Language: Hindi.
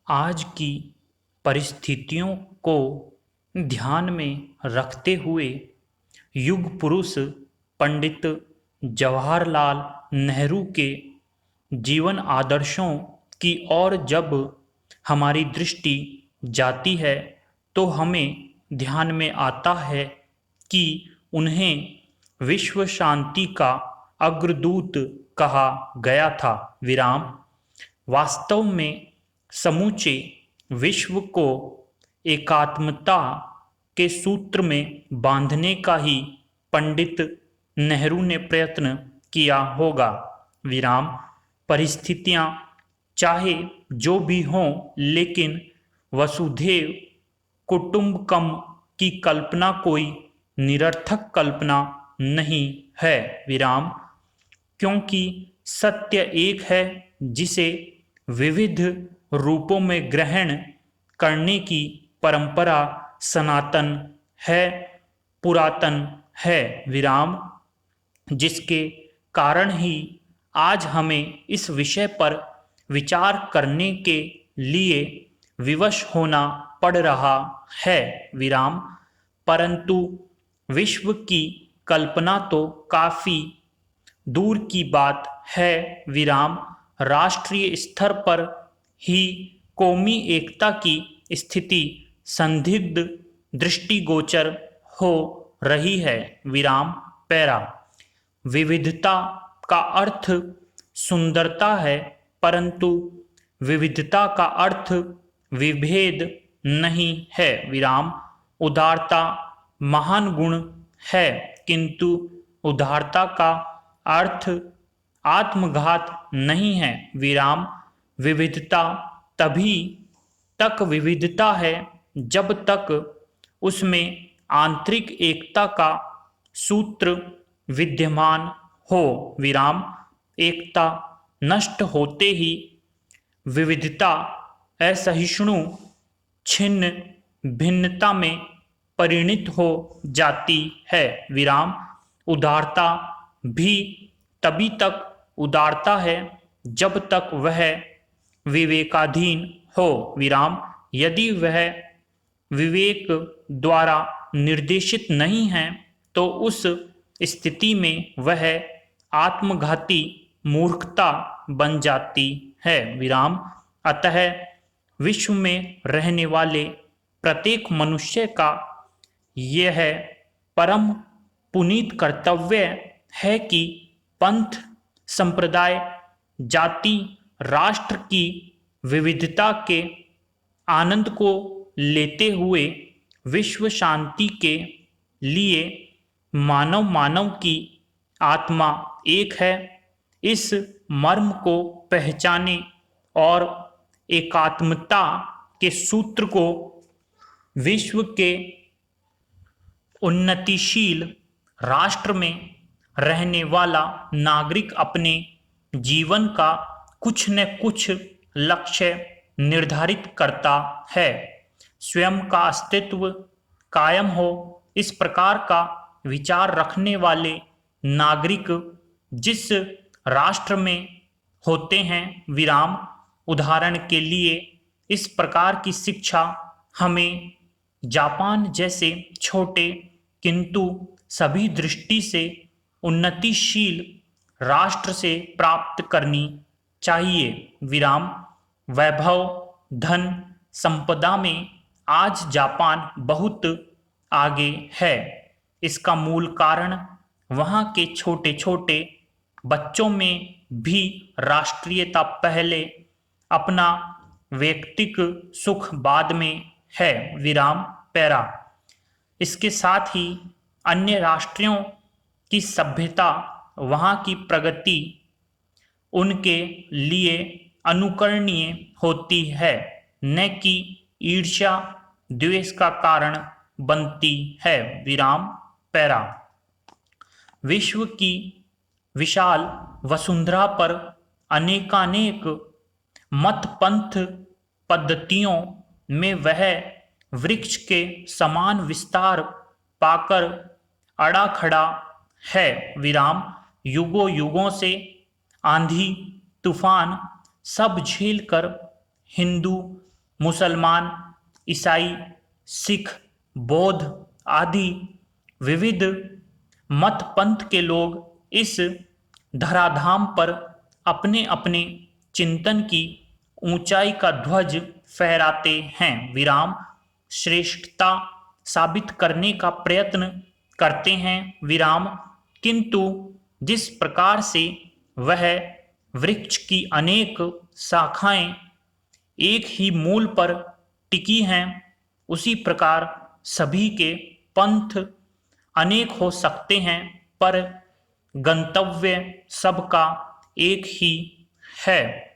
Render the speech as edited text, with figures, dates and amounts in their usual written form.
आज की परिस्थितियों को ध्यान में रखते हुए युग पुरुष पंडित जवाहरलाल नेहरू के जीवन आदर्शों की ओर जब हमारी दृष्टि जाती है तो हमें ध्यान में आता है कि उन्हें विश्व शांति का अग्रदूत कहा गया था। विराम। वास्तव में समूचे विश्व को एकात्मता के सूत्र में बांधने का ही पंडित नेहरू ने प्रयत्न किया होगा। विराम। परिस्थितियां चाहे जो भी हों, लेकिन वसुधैव कुटुंबकम की कल्पना कोई निरर्थक कल्पना नहीं है। विराम। क्योंकि सत्य एक है जिसे विविध रूपों में ग्रहण करने की परंपरा सनातन है, पुरातन है। विराम। जिसके कारण ही आज हमें इस विषय पर विचार करने के लिए विवश होना पड़ रहा है। विराम। परंतु विश्व की कल्पना तो काफी दूर की बात है। विराम। राष्ट्रीय स्तर पर ही कौमी एकता की स्थिति संदिग्ध दृष्टिगोचर हो रही है। विराम। पैरा। विविधता का अर्थ सुंदरता है, परंतु विविधता का अर्थ विभेद नहीं है। विराम। उदारता महान गुण है, किंतु उदारता का अर्थ आत्मघात नहीं है। विराम। विविधता तभी तक विविधता है जब तक उसमें आंतरिक एकता का सूत्र विद्यमान हो। विराम। एकता नष्ट होते ही विविधता असहिष्णु छिन्न भिन्नता में परिणित हो जाती है। विराम। उदारता भी तभी तक उदारता है जब तक वह विवेकाधीन हो। विराम। यदि वह विवेक द्वारा निर्देशित नहीं है तो उस स्थिति में वह आत्मघाती मूर्खता बन जाती है। विराम। अतः विश्व में रहने वाले प्रत्येक मनुष्य का यह परम पुनीत कर्तव्य है कि पंथ, संप्रदाय, जाति, राष्ट्र की विविधता के आनंद को लेते हुए विश्व शांति के लिए मानव की आत्मा एक है, इस मर्म को पहचाने और एकात्मता के सूत्र को विश्व के उन्नतिशील राष्ट्र में रहने वाला नागरिक अपने जीवन का कुछ न कुछ लक्ष्य निर्धारित करता है। स्वयं का अस्तित्व कायम हो, इस प्रकार का विचार रखने वाले नागरिक जिस राष्ट्र में होते हैं। विराम। उदाहरण के लिए इस प्रकार की शिक्षा हमें जापान जैसे छोटे किंतु सभी दृष्टि से उन्नतिशील राष्ट्र से प्राप्त करनी चाहिए। विराम। वैभव, धन, संपदा में आज जापान बहुत आगे है। इसका मूल कारण वहाँ के छोटे छोटे बच्चों में भी राष्ट्रीयता पहले, अपना व्यक्तिक सुख बाद में है। विराम। पैरा। इसके साथ ही अन्य राष्ट्रों की सभ्यता, वहाँ की प्रगति उनके लिए अनुकरणीय होती है, न कि ईर्ष्या द्वेष का कारण बनती है। विराम। पैरा। विश्व की विशाल वसुंधरा पर अनेकानेक मत पंथ पद्धतियों में वह वृक्ष के समान विस्तार पाकर अड़ा खड़ा है। विराम। युगों युगों से आंधी तूफान सब झेल कर हिंदू मुसलमान, ईसाई, सिख, बौद्ध आदि विविध मत पंथ के लोग इस धराधाम पर अपने अपने चिंतन की ऊंचाई का ध्वज फहराते हैं, विराम, श्रेष्ठता साबित करने का प्रयत्न करते हैं, विराम, किंतु जिस प्रकार से वह वृक्ष की अनेक शाखाएं एक ही मूल पर टिकी हैं, उसी प्रकार सभी के पंथ अनेक हो सकते हैं, पर गंतव्य सबका एक ही है।